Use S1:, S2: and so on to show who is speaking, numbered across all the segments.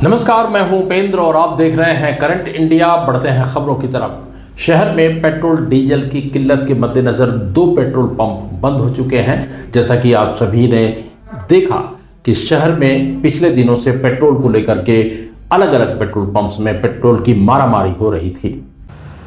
S1: नमस्कार, मैं हूं उपेंद्र और आप देख रहे हैं करंट इंडिया। बढ़ते हैं खबरों की तरफ। शहर में पेट्रोल डीजल की किल्लत के मद्देनजर 2 पेट्रोल पंप बंद हो चुके हैं। जैसा कि आप सभी ने देखा कि शहर में पिछले दिनों से पेट्रोल को लेकर के अलग अलग पेट्रोल पंप्स में पेट्रोल की मारामारी हो रही थी।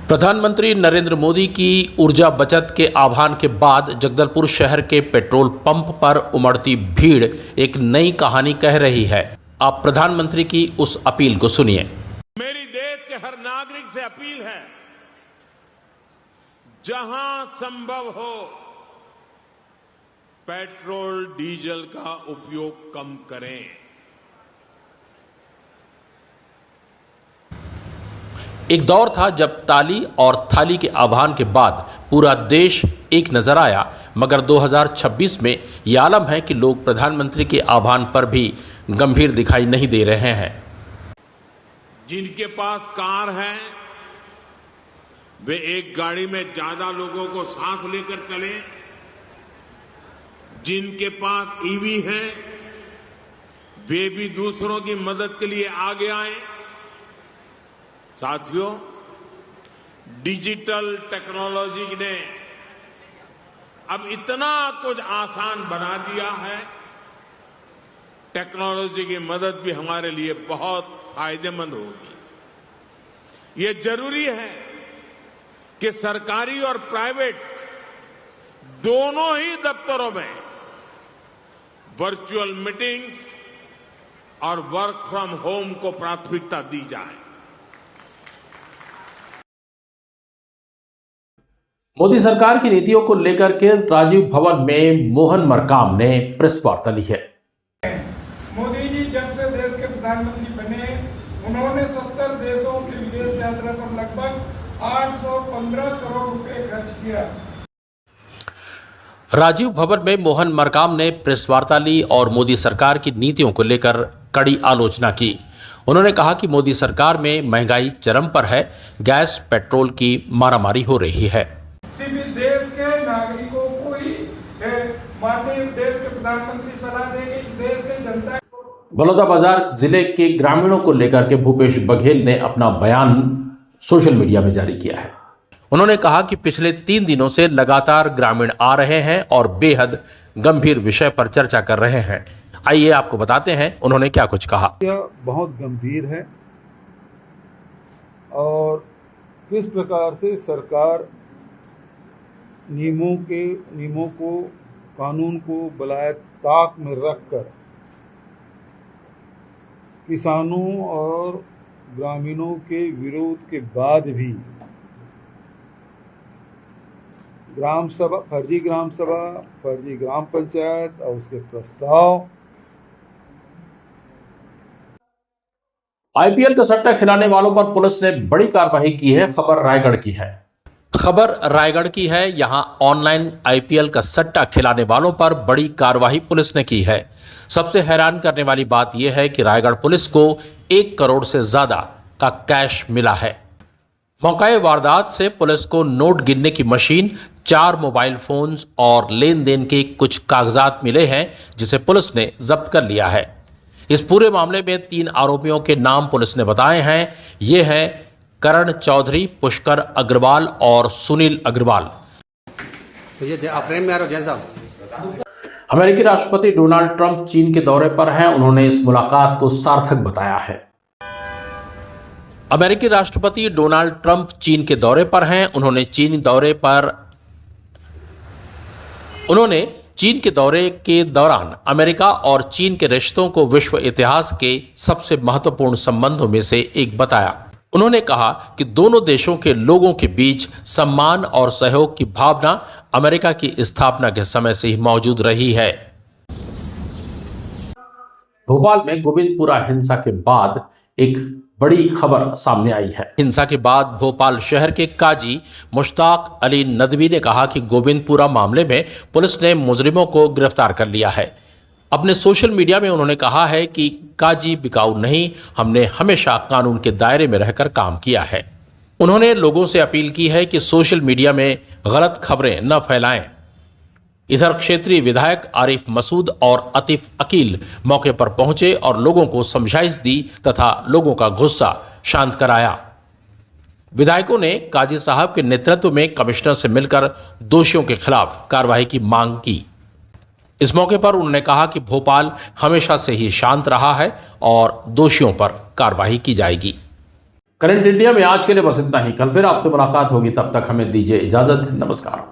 S1: प्रधानमंत्री नरेंद्र मोदी की ऊर्जा बचत के आह्वान के बाद जगदलपुर शहर के पेट्रोल पंप पर उमड़ती भीड़ एक नई कहानी कह रही है। आप प्रधानमंत्री की उस अपील को सुनिए।
S2: मेरी देश के हर नागरिक से अपील है, जहां संभव हो पेट्रोल डीजल का उपयोग कम करें।
S1: एक दौर था जब ताली और थाली के आह्वान के बाद पूरा देश एक नजर आया, मगर 2026 में यह आलम है कि लोग प्रधानमंत्री के आह्वान पर भी गंभीर दिखाई नहीं दे रहे हैं।
S2: जिनके पास कार है वे एक गाड़ी में ज्यादा लोगों को साथ लेकर चले। जिनके पास ईवी है वे भी दूसरों की मदद के लिए आगे आए। साथियों, डिजिटल टेक्नोलॉजी ने अब इतना कुछ आसान बना दिया है। टेक्नोलॉजी की मदद भी हमारे लिए बहुत फायदेमंद होगी। ये जरूरी है कि सरकारी और प्राइवेट दोनों ही दफ्तरों में वर्चुअल मीटिंग्स और वर्क फ्रॉम होम को प्राथमिकता दी जाए।
S1: मोदी सरकार की नीतियों को लेकर के राजीव भवन में मोहन मरकाम ने प्रेस वार्ता ली है।
S3: मोदी जी जब से देश के प्रधानमंत्री बने, उन्होंने 70 देशों की विदेश यात्रा पर लगभग 815 करोड़ रुपए खर्च किया।
S1: राजीव भवन में मोहन मरकाम ने प्रेस वार्ता ली और मोदी सरकार की नीतियों को लेकर कड़ी आलोचना की। उन्होंने कहा कि मोदी सरकार में महंगाई चरम पर है, गैस पेट्रोल की मारामारी हो रही है।
S3: किसी भी देश के नागरिकों को ही माननीय देश के प्रधानमंत्री सलाह देंगे। इस देश के जनता
S1: बलौदाबाजार जिले के ग्रामीणों को लेकर के भूपेश बघेल ने अपना बयान सोशल मीडिया में जारी किया है। उन्होंने कहा कि पिछले 3 दिनों से लगातार ग्रामीण आ रहे हैं और बेहद गंभीर विषय पर चर्चा कर रहे हैं। आइए आपको बताते हैं उन्होंने क्या कुछ कहा।
S4: यह बहुत गंभीर है और किस प्रकार से सरकार नियमों को कानून को बलाए ताक में रखकर किसानों और ग्रामीणों के विरोध के बाद भी ग्राम सभा, फर्जी ग्राम सभा, फर्जी ग्राम पंचायत और उसके प्रस्ताव,
S1: आईपीएल का सट्टा खिलाने वालों पर पुलिस ने बड़ी कार्रवाई की है। खबर रायगढ़ की है। यहां ऑनलाइन आईपीएल का सट्टा खिलाने वालों पर बड़ी कार्रवाई पुलिस ने की है। सबसे हैरान करने वाली बात यह है कि रायगढ़ पुलिस को 1 करोड़ से ज्यादा का कैश मिला है। मौकाए वारदात से पुलिस को नोट गिनने की मशीन, 4 मोबाइल फोन्स और लेन देन के कुछ कागजात मिले हैं, जिसे पुलिस ने जब्त कर लिया है। इस पूरे मामले में 3 आरोपियों के नाम पुलिस ने बताए हैं। ये हैं करण चौधरी, पुष्कर अग्रवाल और सुनील अग्रवाल। अमेरिकी राष्ट्रपति डोनाल्ड ट्रंप चीन के दौरे पर हैं। उन्होंने इस मुलाकात को सार्थक बताया है। अमेरिकी राष्ट्रपति डोनाल्ड ट्रंप चीन के दौरे पर हैं। उन्होंने चीन के दौरे के दौरान अमेरिका और चीन के रिश्तों को विश्व इतिहास के सबसे महत्वपूर्ण संबंधों में से एक बताया। उन्होंने कहा कि दोनों देशों के लोगों के बीच सम्मान और सहयोग की भावना अमेरिका की स्थापना के समय से ही मौजूद रही है। भोपाल में गोविंदपुरा हिंसा के बाद एक बड़ी खबर सामने आई है। हिंसा के बाद भोपाल शहर के काजी मुश्ताक अली नदवी ने कहा कि गोविंदपुरा मामले में पुलिस ने मुजरिमों को गिरफ्तार कर लिया है। अपने सोशल मीडिया में उन्होंने कहा है कि काजी बिकाऊ नहीं, हमने हमेशा कानून के दायरे में रहकर काम किया है। उन्होंने लोगों से अपील की है कि सोशल मीडिया में गलत खबरें न फैलाएं। इधर क्षेत्रीय विधायक आरिफ मसूद और अतीफ अकील मौके पर पहुंचे और लोगों को समझाइश दी तथा लोगों का गुस्सा शांत कराया। विधायकों ने काजी साहब के नेतृत्व में कमिश्नर से मिलकर दोषियों के खिलाफ कार्रवाई की मांग की। इस मौके पर उन्होंने कहा कि भोपाल हमेशा से ही शांत रहा है और दोषियों पर कार्रवाई की जाएगी। करंट इंडिया में आज के लिए बस इतना ही। कल फिर आपसे मुलाकात होगी, तब तक हमें दीजिए इजाजत। नमस्कार।